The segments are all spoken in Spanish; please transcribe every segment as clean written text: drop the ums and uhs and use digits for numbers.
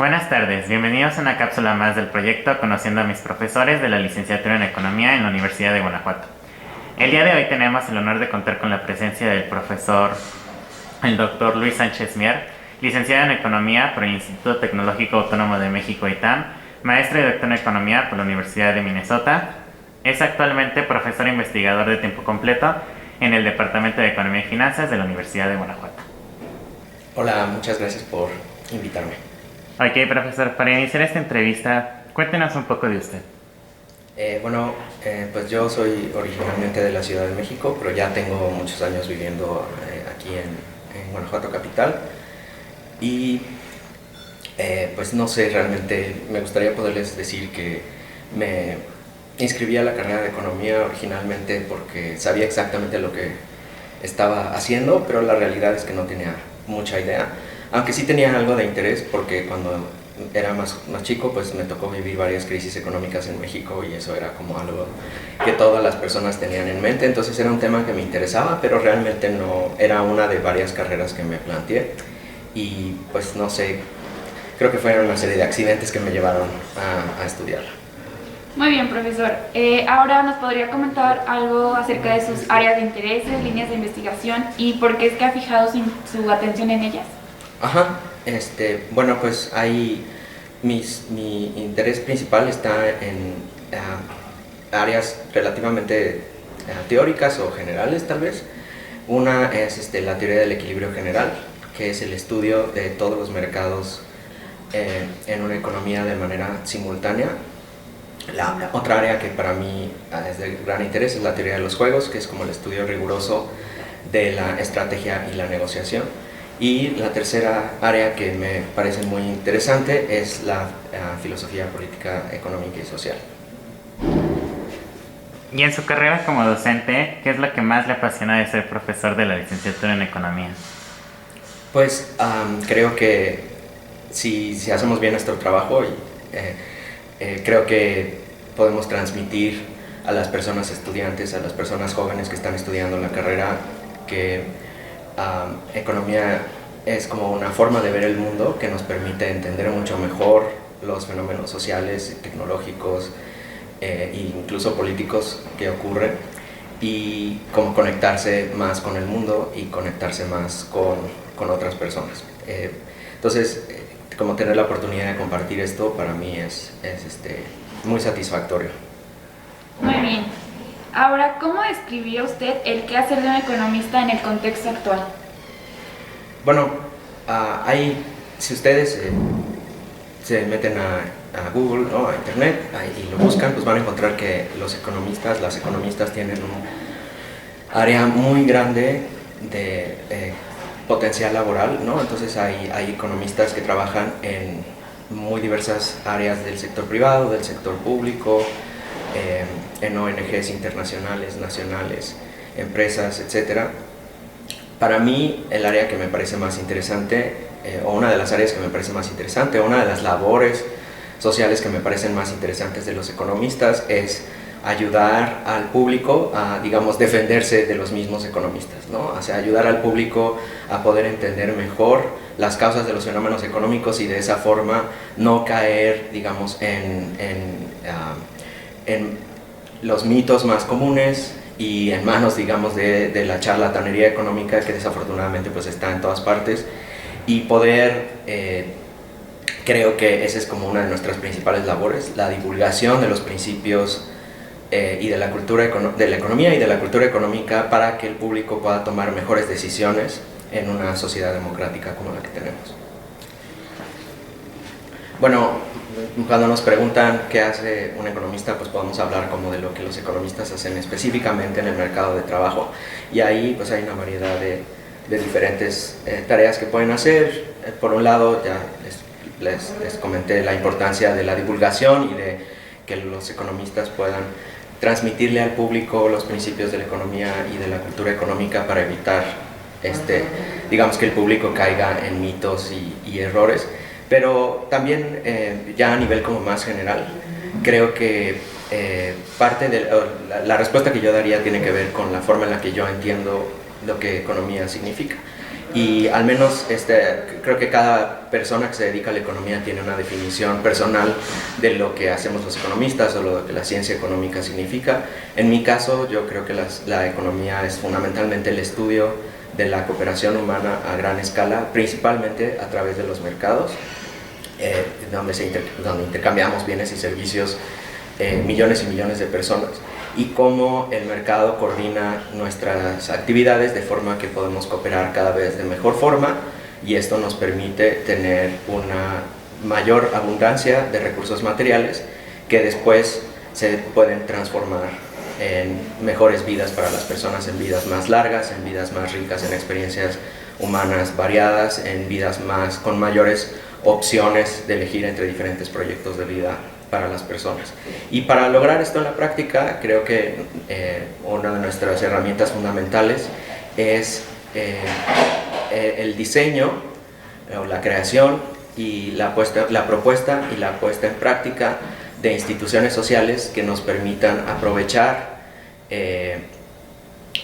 Buenas tardes, bienvenidos a una cápsula más del proyecto Conociendo a mis profesores de la licenciatura en Economía en la Universidad de Guanajuato. El día de hoy tenemos el honor de contar con la presencia del profesor, el doctor Luis Sánchez Mier, licenciado en Economía por el Instituto Tecnológico Autónomo de México ITAM, maestro y doctor en Economía por la Universidad de Minnesota. Es actualmente profesor investigador de tiempo completo en el Departamento de Economía y Finanzas de la Universidad de Guanajuato. Hola, muchas gracias por invitarme. Ok, profesor, para iniciar esta entrevista, cuéntenos un poco de usted. Pues yo soy originalmente de la Ciudad de México, pero ya tengo muchos años viviendo aquí en Guanajuato capital. Y pues no sé, realmente me gustaría poderles decir que me inscribí a la carrera de Economía originalmente porque sabía exactamente lo que estaba haciendo, pero la realidad es que no tenía mucha idea. Aunque sí tenía algo de interés porque cuando era más chico pues me tocó vivir varias crisis económicas en México y eso era como algo que todas las personas tenían en mente, entonces era un tema que me interesaba, pero realmente no era una de varias carreras que me planteé y pues no sé, creo que fueron una serie de accidentes que me llevaron a estudiarla. Muy bien, profesor. Ahora nos podría comentar algo acerca de sus áreas de interés, líneas de investigación y por qué es que ha fijado su atención en ellas. Ajá, bueno, pues ahí mi interés principal está en áreas relativamente teóricas o generales tal vez. Una es la teoría del equilibrio general, que es el estudio de todos los mercados en una economía de manera simultánea. La otra área que para mí es de gran interés es la teoría de los juegos, que es como el estudio riguroso de la estrategia y la negociación. Y la tercera área que me parece muy interesante es la filosofía política, económica y social. Y en su carrera como docente, ¿qué es lo que más le apasiona de ser profesor de la licenciatura en Economía? Pues creo que si hacemos bien nuestro trabajo, creo que podemos transmitir a las personas estudiantes, a las personas jóvenes que están estudiando la carrera, que economía es como una forma de ver el mundo que nos permite entender mucho mejor los fenómenos sociales, tecnológicos e incluso políticos que ocurren y cómo conectarse más con el mundo y conectarse más con otras personas. Entonces, como tener la oportunidad de compartir esto para mí es muy satisfactorio. Muy bien. Ahora, ¿cómo describiría usted el quehacer de un economista en el contexto actual? Bueno, si ustedes se meten a Google, ¿no?, a Internet y lo buscan, pues van a encontrar que las economistas tienen un área muy grande de potencial laboral, ¿no? Entonces hay economistas que trabajan en muy diversas áreas del sector privado, del sector público, en ONGs internacionales, nacionales, empresas, etc. Para mí, el área que me parece más interesante, o una de las áreas que me parece más interesante, o una de las labores sociales que me parecen más interesantes de los economistas es ayudar al público a, digamos, defenderse de los mismos economistas, ¿no? O sea, ayudar al público a poder entender mejor las causas de los fenómenos económicos y de esa forma no caer, digamos, en los mitos más comunes y en manos, digamos, de la charlatanería económica que desafortunadamente pues está en todas partes y poder, creo que esa es como una de nuestras principales labores, la divulgación de los principios y de la cultura de la economía y de la cultura económica para que el público pueda tomar mejores decisiones en una sociedad democrática como la que tenemos. Bueno, cuando nos preguntan qué hace un economista, pues podemos hablar como de lo que los economistas hacen específicamente en el mercado de trabajo y ahí pues hay una variedad de diferentes tareas que pueden hacer. Por un lado, ya les comenté la importancia de la divulgación y de que los economistas puedan transmitirle al público los principios de la economía y de la cultura económica para evitar, digamos, que el público caiga en mitos y errores. Pero también ya a nivel como más general, creo que parte de la respuesta que yo daría tiene que ver con la forma en la que yo entiendo lo que economía significa. y al menos creo que cada persona que se dedica a la economía tiene una definición personal de lo que hacemos los economistas o lo que la ciencia económica significa. En mi caso, yo creo que la economía es fundamentalmente el estudio de la cooperación humana a gran escala, principalmente a través de los mercados, donde intercambiamos bienes y servicios millones y millones de personas, y cómo el mercado coordina nuestras actividades de forma que podemos cooperar cada vez de mejor forma, y esto nos permite tener una mayor abundancia de recursos materiales que después se pueden transformar en mejores vidas para las personas, en vidas más largas, en vidas más ricas, en experiencias humanas variadas, en vidas con mayores opciones de elegir entre diferentes proyectos de vida para las personas. Y para lograr esto en la práctica, creo que una de nuestras herramientas fundamentales es el diseño o la creación y la propuesta y la puesta en práctica de instituciones sociales que nos permitan aprovechar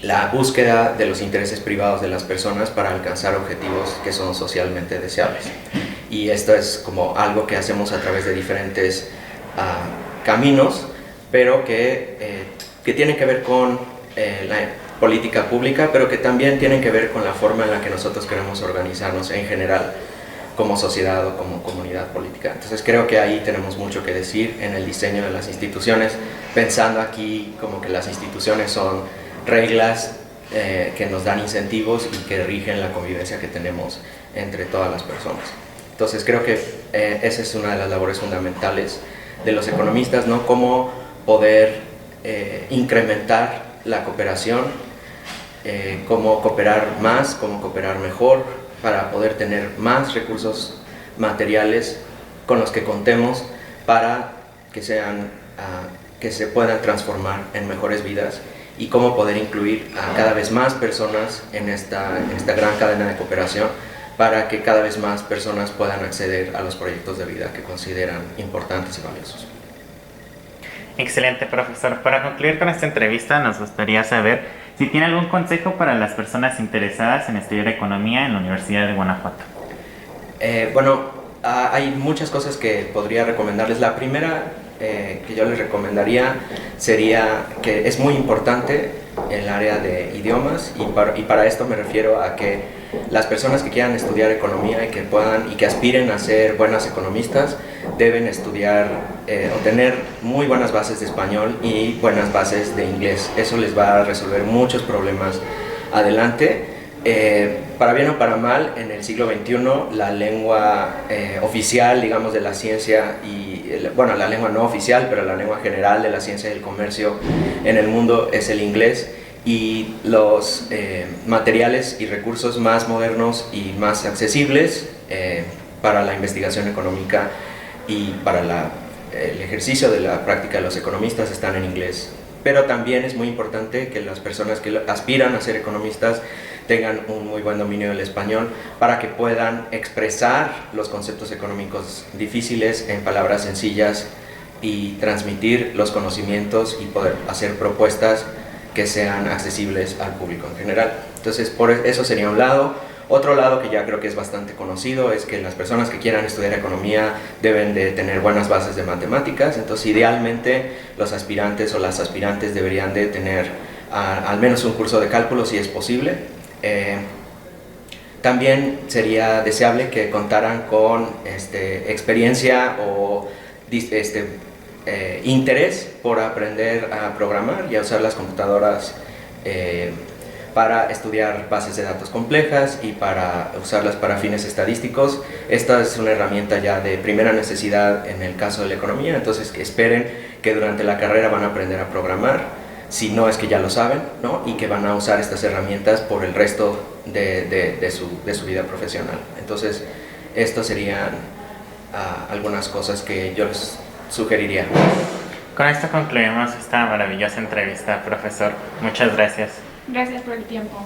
la búsqueda de los intereses privados de las personas para alcanzar objetivos que son socialmente deseables. Y esto es como algo que hacemos a través de diferentes caminos, pero que tienen que ver con la política pública, pero que también tienen que ver con la forma en la que nosotros queremos organizarnos en general como sociedad o como comunidad política. Entonces creo que ahí tenemos mucho que decir en el diseño de las instituciones, pensando aquí como que las instituciones son reglas que nos dan incentivos y que rigen la convivencia que tenemos entre todas las personas. Entonces creo que esa es una de las labores fundamentales de los economistas, ¿no? Cómo poder incrementar la cooperación, cómo cooperar más, cómo cooperar mejor, para poder tener más recursos materiales con los que contemos para que se puedan transformar en mejores vidas, y cómo poder incluir a cada vez más personas en esta gran cadena de cooperación para que cada vez más personas puedan acceder a los proyectos de vida que consideran importantes y valiosos. Excelente, profesor. Para concluir con esta entrevista, nos gustaría saber si tiene algún consejo para las personas interesadas en estudiar economía en la Universidad de Guanajuato. Hay muchas cosas que podría recomendarles. La primera que yo les recomendaría sería que es muy importante el área de idiomas, y para esto me refiero a que las personas que quieran estudiar economía y que aspiren a ser buenas economistas deben estudiar o tener muy buenas bases de español y buenas bases de inglés. Eso les va a resolver muchos problemas adelante. Para bien o para mal, en el siglo XXI la lengua oficial, digamos, de la ciencia la lengua no oficial, pero la lengua general de la ciencia y el comercio en el mundo es el inglés, y los materiales y recursos más modernos y más accesibles para la investigación económica y para el ejercicio de la práctica de los economistas están en inglés. Pero también es muy importante que las personas que aspiran a ser economistas tengan un muy buen dominio del español para que puedan expresar los conceptos económicos difíciles en palabras sencillas y transmitir los conocimientos y poder hacer propuestas que sean accesibles al público en general. Entonces, por eso sería un lado. Otro lado que ya creo que es bastante conocido es que las personas que quieran estudiar economía deben de tener buenas bases de matemáticas. Entonces, idealmente, los aspirantes o las aspirantes deberían de tener al menos un curso de cálculo si es posible. También sería deseable que contaran con experiencia o interés por aprender a programar y a usar las computadoras para estudiar bases de datos complejas y para usarlas para fines estadísticos. Esta es una herramienta ya de primera necesidad en el caso de la economía, entonces que esperen que durante la carrera van a aprender a programar, si no es que ya lo saben, ¿no? Y que van a usar estas herramientas por el resto de su vida profesional. Entonces, estas serían algunas cosas que yo les sugeriría. Con esto concluimos esta maravillosa entrevista, profesor. Muchas gracias. Gracias por el tiempo.